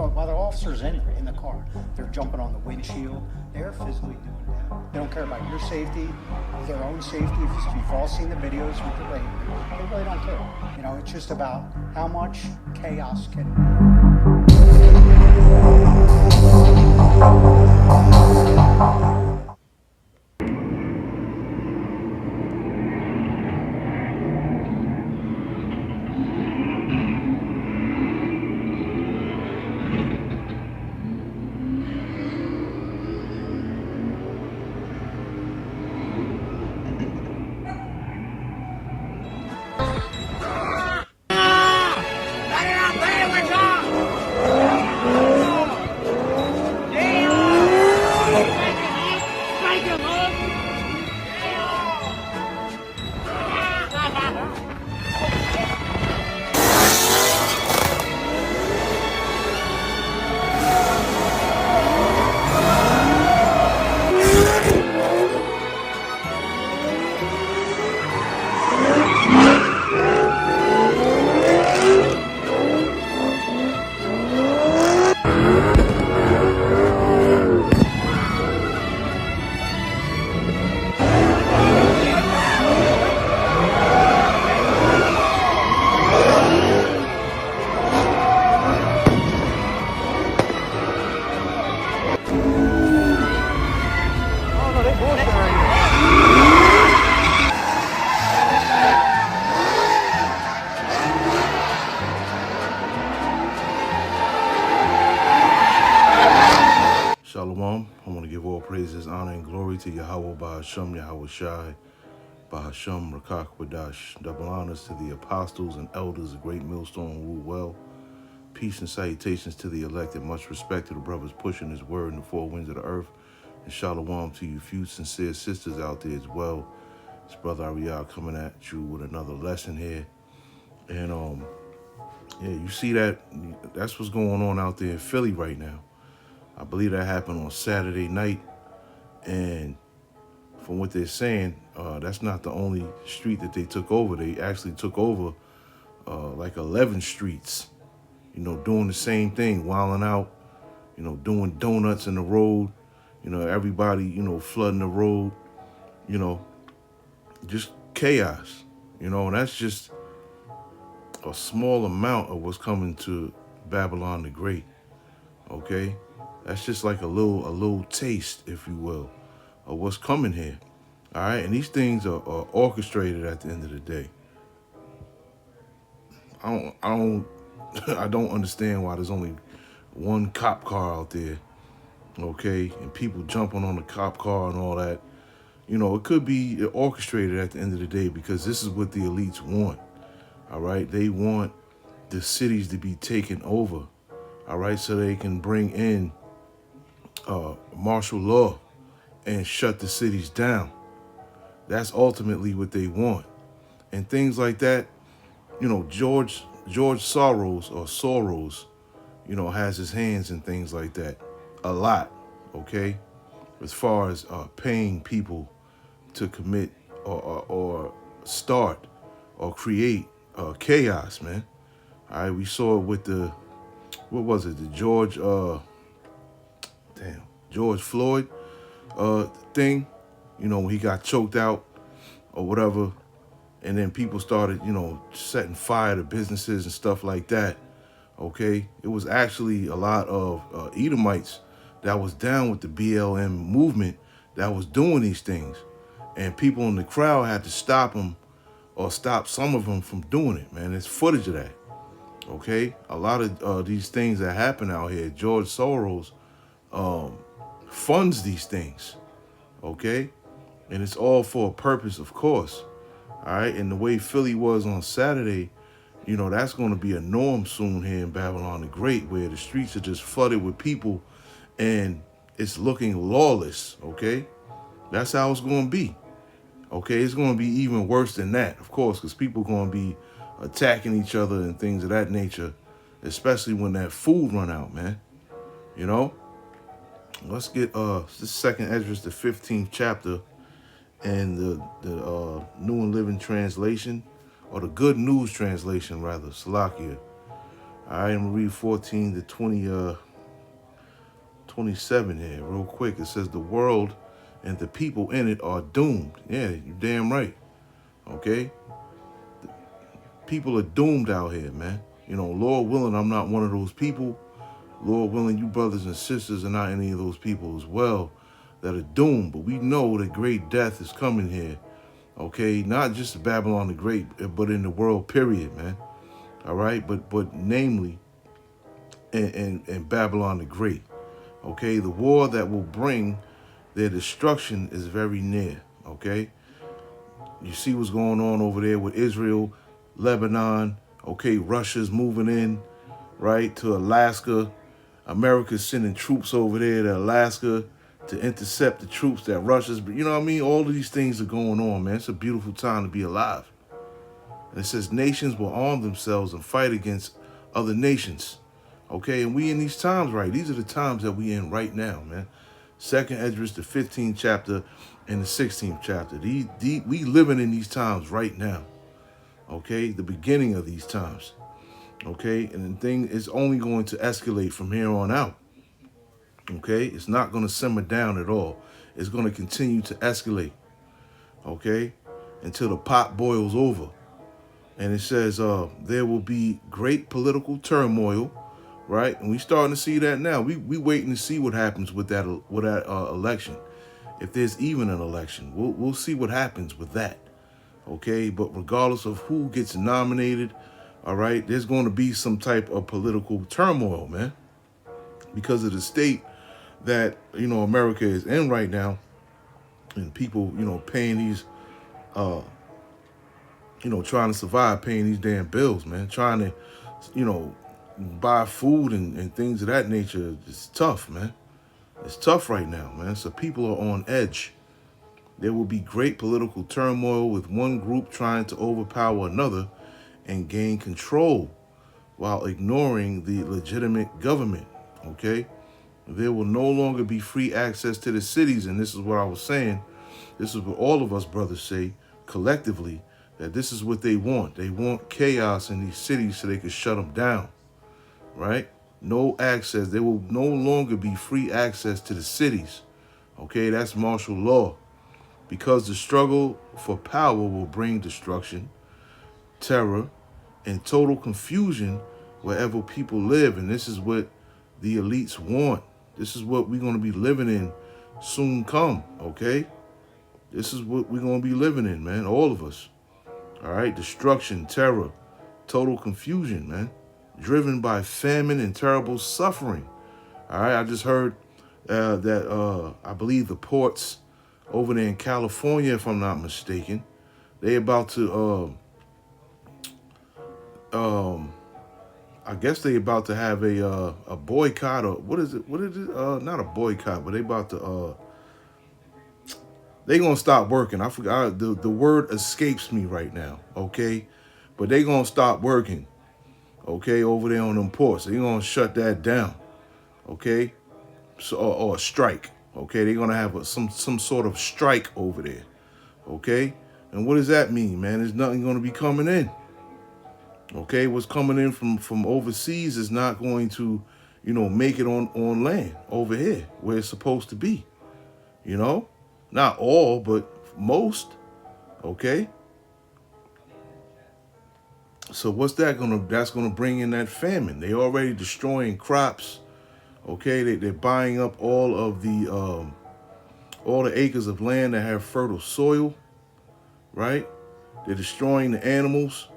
while the officer's in the car, they're jumping on the windshield. They're physically doing that. They don't care about your safety, their own safety. If you've all seen the videos with the rape, they really don't care. You know, it's just about how much chaos can. Shalom. I want to give all praises, honor, and glory to Yahweh Bahasham, Yahweh Shai, Bahasham, Rakak Wadash. Double honors to the apostles and elders, the great millstone rule well. Peace and salutations to the elected. Much respect to the brothers pushing his word in the four winds of the earth. And shalom to you few sincere sisters out there as well. It's Brother Ariel coming at you with another lesson here. And yeah, you see that's what's going on out there in Philly right now. I believe that happened on Saturday night, and from what they're saying, that's not the only street that they took over. They actually took over like 11 streets, you know, doing the same thing, wilding out, you know, doing donuts in the road, you know, everybody, you know, flooding the road, you know, just chaos, you know, and that's just a small amount of what's coming to Babylon the Great, okay? That's just like a little taste, if you will, of what's coming here. All right, and these things are orchestrated at the end of the day. I don't understand why there's only one cop car out there, okay, and people jumping on the cop car and all that. You know, it could be orchestrated at the end of the day because this is what the elites want. All right, they want the cities to be taken over. All right, so they can bring in martial law and shut the cities down. That's ultimately what they want. And things like that, you know, George Soros, you know, has his hands in things like that a lot, okay? As far as paying people to commit or start or create chaos, man. All right, we saw it with the, what was it, the George Floyd thing, you know, when he got choked out or whatever, and then people started, you know, setting fire to businesses and stuff like that, okay? It was actually a lot of Edomites that was down with the BLM movement that was doing these things, and people in the crowd had to stop them or stop some of them from doing it, man. There's footage of that, okay? A lot of these things that happen out here, George Soros funds these things, okay? And it's all for a purpose, of course, all right? And the way Philly was on Saturday, you know, that's going to be a norm soon here in Babylon the Great, where the streets are just flooded with people and it's looking lawless, okay? That's how it's going to be, okay? It's going to be even worse than that, of course, because people are going to be attacking each other and things of that nature, especially when that food run out, man, you know? Let's get this second Esdras, the 15th chapter, and the New and Living Translation, or the Good News Translation, rather, Salakia. All right, I'm going to read 14 to 27 here real quick. It says the world and the people in it are doomed. Yeah, you're damn right. Okay? People are doomed out here, man. Lord willing, I'm not one of those people. Lord willing, you brothers and sisters are not any of those people as well that are doomed. But we know that great death is coming here. Okay? Not just Babylon the Great, but in the world, period, man. All right? But namely, in Babylon the Great. Okay? The war that will bring their destruction is very near. Okay? You see what's going on over there with Israel, Lebanon. Okay, Russia's moving in, right, to Alaska. America's sending troops over there to Alaska to intercept the troops that Russia's, you know what I mean? All of these things are going on, man. It's a beautiful time to be alive. And it says nations will arm themselves and fight against other nations. Okay, and we in these times, right? These are the times that we in right now, man. Second Esdras, the 15th chapter and the 16th chapter. We living in these times right now. Okay, the beginning of these times. Okay, and the thing is only going to escalate from here on out. Okay, it's not going to simmer down at all. It's going to continue to escalate. Okay, until the pot boils over. And it says there will be great political turmoil, right? And we starting to see that now. We waiting to see what happens with that election. If there's even an election, we'll see what happens with that. Okay, but regardless of who gets nominated, all right, there's going to be some type of political turmoil, man, because of the state that America is in right now, and people paying these trying to survive, paying these damn bills, man, trying to buy food and things of that nature. It's tough, man. It's tough right now, man. So people are on edge. There will be great political turmoil with one group trying to overpower another and gain control while ignoring the legitimate government, okay? There will no longer be free access to the cities, and this is what I was saying. This is what all of us brothers say collectively, that this is what they want. They want chaos in these cities so they can shut them down, right? No access. There will no longer be free access to the cities, okay? That's martial law. Because the struggle for power will bring destruction, terror, and total confusion wherever people live. And this is what the elites want. This is what we're going to be living in soon come, okay? This is what we're going to be living in, man, all of us. All right, destruction, terror, total confusion, man, driven by famine and terrible suffering. All right, I just heard that I believe the ports over there in California, if I'm not mistaken, they about to, I guess they about to have a boycott, or what is it? Not a boycott, but they about to, they gonna stop working. I forgot, the word escapes me right now, okay? But they gonna stop working, okay, over there on them ports. They gonna shut that down, okay? So, or a strike. Okay, they're gonna have some sort of strike over there. Okay, and what does that mean, man? There's nothing gonna be coming in. Okay, what's coming in from overseas is not going to, make it on land over here where it's supposed to be. Not all, but most. Okay. So what's that gonna? That's gonna bring in that famine. They already destroying crops. Okay, they're buying up all the acres of land that have fertile soil, right? They're destroying the animals.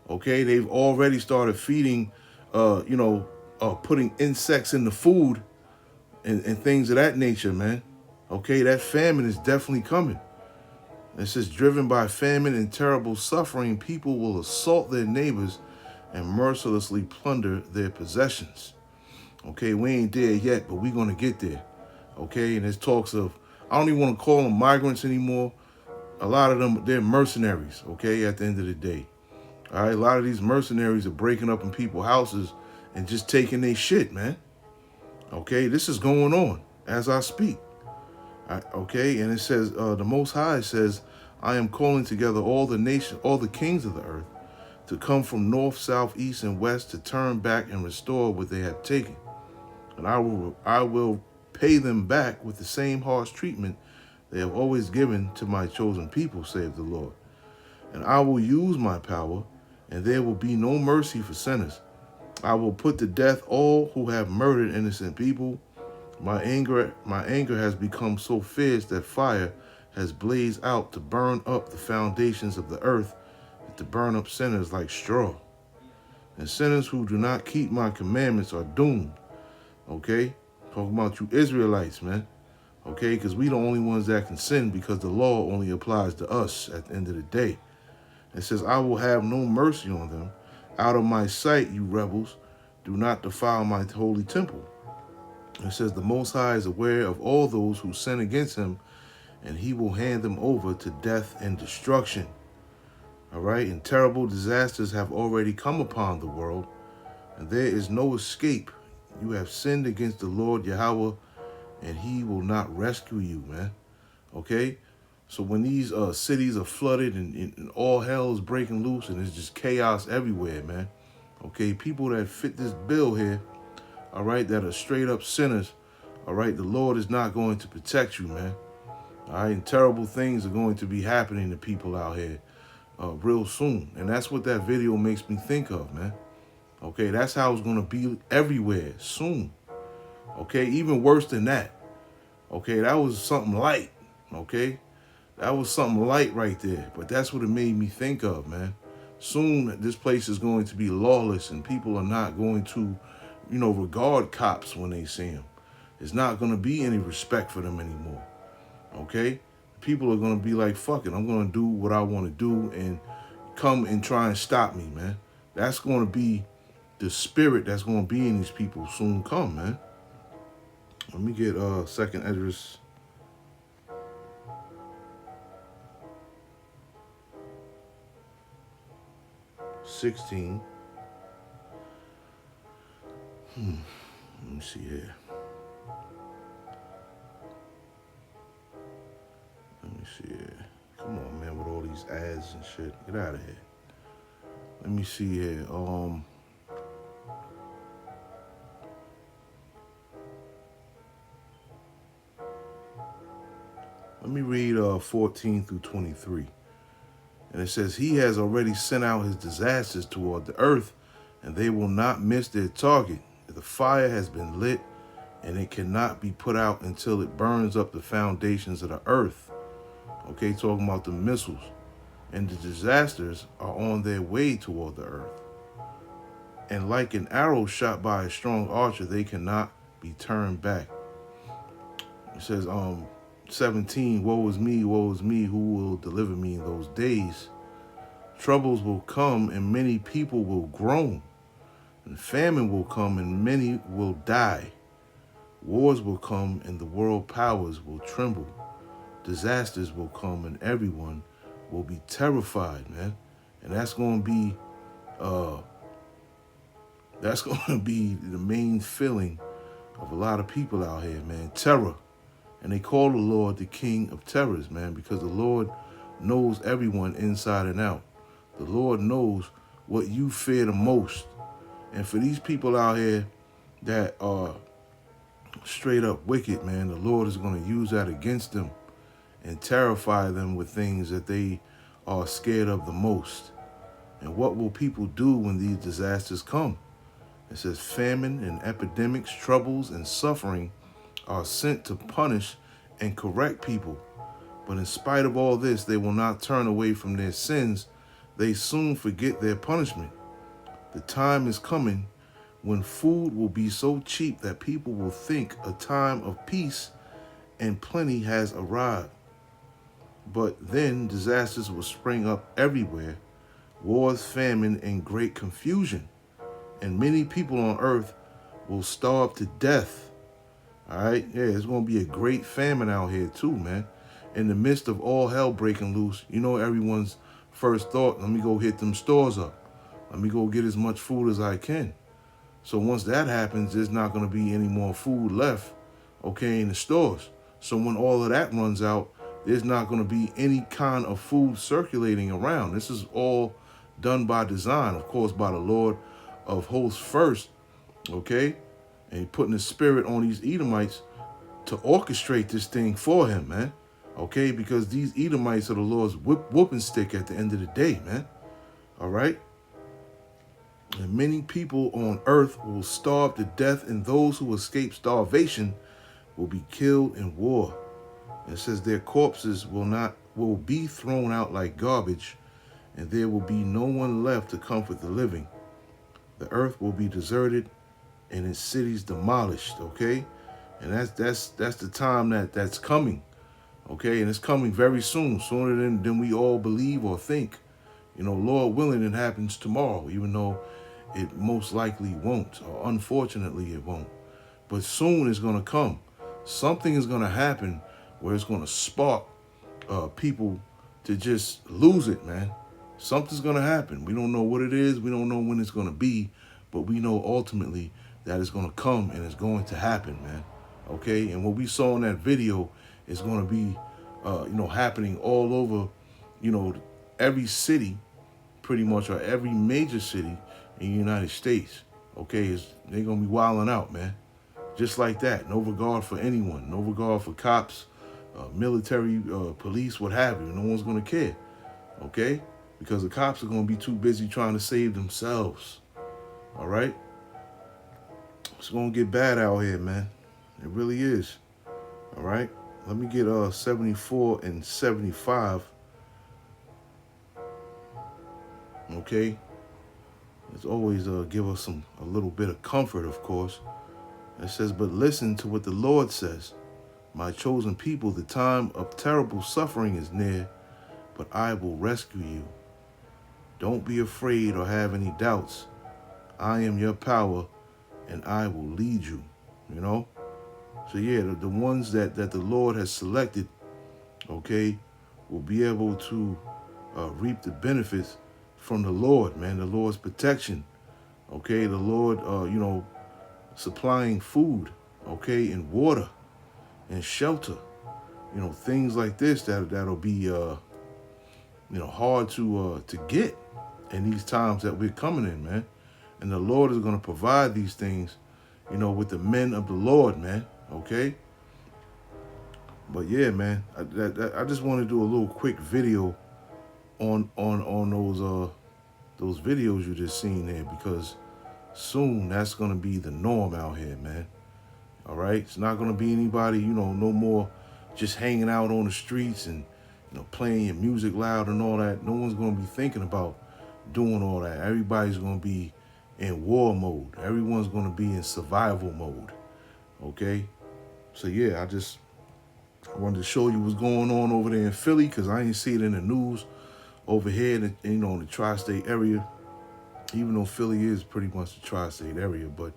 Okay, they've already started feeding, putting insects in the food and things of that nature, man. Okay, that famine is definitely coming. It says, driven by famine and terrible suffering, people will assault their neighbors and mercilessly plunder their possessions. Okay, we ain't there yet, but we're going to get there. Okay, and there's talks of, I don't even want to call them migrants anymore. A lot of them, they're mercenaries, okay, at the end of the day. All right, a lot of these mercenaries are breaking up in people's houses and just taking their shit, man. Okay, this is going on as I speak. Okay, and it says, the Most High says, I am calling together all the nations, all the kings of the earth, to come from north, south, east, and west to turn back and restore what they have taken. And I will pay them back with the same harsh treatment they have always given to my chosen people, saith the Lord. And I will use my power, and there will be no mercy for sinners. I will put to death all who have murdered innocent people. My anger has become so fierce that fire has blazed out to burn up the foundations of the earth and to burn up sinners like straw. And sinners who do not keep my commandments are doomed. Okay? Talking about you Israelites, man. Okay? Because we the only ones that can sin because the law only applies to us at the end of the day. It says, I will have no mercy on them. Out of my sight, you rebels, do not defile my holy temple. It says, the Most High is aware of all those who sin against him, and he will hand them over to death and destruction. All right? And terrible disasters have already come upon the world, and there is no escape. You have sinned against the Lord Yahweh, and he will not rescue you, man. Okay? So when these cities are flooded and all hell is breaking loose and there's just chaos everywhere, man. Okay, people that fit this bill here, all right, that are straight up sinners, all right, the Lord is not going to protect you, man. All right, and terrible things are going to be happening to people out here real soon. And that's what that video makes me think of, man. Okay, that's how it's going to be everywhere soon. Okay, even worse than that. Okay, that was something light. Okay. That was something light right there, but that's what it made me think of, man. Soon, this place is going to be lawless, and people are not going to, regard cops when they see them. There's not going to be any respect for them anymore, okay? People are going to be like, fuck it, I'm going to do what I want to do and come and try and stop me, man. That's going to be the spirit that's going to be in these people soon come, man. Let me get 2nd Esdras 16. Let me see here. Come on, man, with all these ads and shit. Get out of here. Let me see here. Let me read 14 through 23. And it says, he has already sent out his disasters toward the earth, and they will not miss their target. The fire has been lit, and it cannot be put out until it burns up the foundations of the earth. Okay, talking about the missiles. And the disasters are on their way toward the earth. And like an arrow shot by a strong archer, they cannot be turned back. It says, 17, woe is me, who will deliver me in those days? Troubles will come, and many people will groan. And famine will come, and many will die. Wars will come, and the world powers will tremble. Disasters will come, and everyone will be terrified, man. And that's going to be the main feeling of a lot of people out here, man. Terror. And they call the Lord the King of Terrors, man, because the Lord knows everyone inside and out. The Lord knows what you fear the most. And for these people out here that are straight up wicked, man, the Lord is going to use that against them and terrify them with things that they are scared of the most. And what will people do when these disasters come? It says famine and epidemics, troubles and suffering are sent to punish and correct people. But in spite of all this, they will not turn away from their sins. They soon forget their punishment. The time is coming when food will be so cheap that people will think a time of peace and plenty has arrived. But then disasters will spring up everywhere, wars, famine, and great confusion. And many people on earth will starve to death. All right, yeah, it's going to be a great famine out here too, man. In the midst of all hell breaking loose, everyone's first thought, let me go hit them stores up. Let me go get as much food as I can. So once that happens, there's not going to be any more food left, okay, in the stores. So when all of that runs out, there's not going to be any kind of food circulating around. This is all done by design, of course, by the Lord of hosts first, okay? And he putting his spirit on these Edomites to orchestrate this thing for him, man. Okay, because these Edomites are the Lord's whooping stick at the end of the day, man. All right? And many people on earth will starve to death, and those who escape starvation will be killed in war. It says their corpses will be thrown out like garbage, and there will be no one left to comfort the living. The earth will be deserted and its cities demolished, okay? And that's the time that's coming, okay? And it's coming very soon, sooner than we all believe or think. You know, Lord willing, it happens tomorrow, even though it most likely won't, or unfortunately it won't. But soon it's going to come. Something is going to happen where it's going to spark people to just lose it, man. Something's going to happen. We don't know what it is. We don't know when it's going to be, but we know ultimately that it's going to come and it's going to happen, man. Okay? And what we saw in that video is going to be, happening all over, every city, pretty much, or every major city in the United States. Okay? They're going to be wilding out, man. Just like that. No regard for anyone. No regard for cops, military, police, what have you. No one's going to care. Okay? Because the cops are going to be too busy trying to save themselves. All right? It's going to get bad out here, man. It really is. All right? Let me get 74 and 75. Okay? It's always give us a little bit of comfort, of course. It says, but listen to what the Lord says. My chosen people, the time of terrible suffering is near, but I will rescue you. Don't be afraid or have any doubts. I am your power, and I will lead you, So yeah, the ones that the Lord has selected, okay, will be able to reap the benefits from the Lord, man, the Lord's protection, okay, the Lord, supplying food, okay, and water and shelter, things like this that'll be, hard to get in these times that we're coming in, man. And the Lord is going to provide these things, with the men of the Lord, man. Okay. But yeah, man, I just want to do a little quick video on those videos you just seen there, because soon that's going to be the norm out here, man. All right. It's not going to be anybody, no more just hanging out on the streets and, playing your music loud and all that. No one's going to be thinking about doing all that. Everybody's going to be in war mode. Everyone's going to be in survival mode. Okay. So yeah, I wanted to show you what's going on over there in Philly, because I ain't see it in the news over here, in the tri-state area. Even though Philly is pretty much the tri-state area, but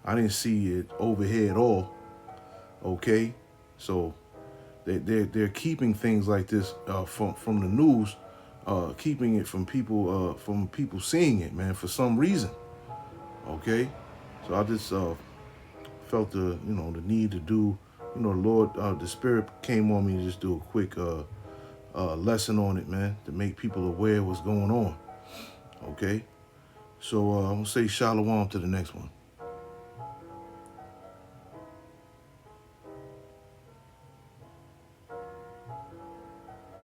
I didn't see it over here at all. Okay, so they're keeping things like this from the news, keeping it from people seeing it, man, for some reason. Okay, so I just felt the need to do, the Lord, the Spirit came on me to just do a quick lesson on it, man, to make people aware of what's going on. Okay. So I'm going to say shalom to the next one.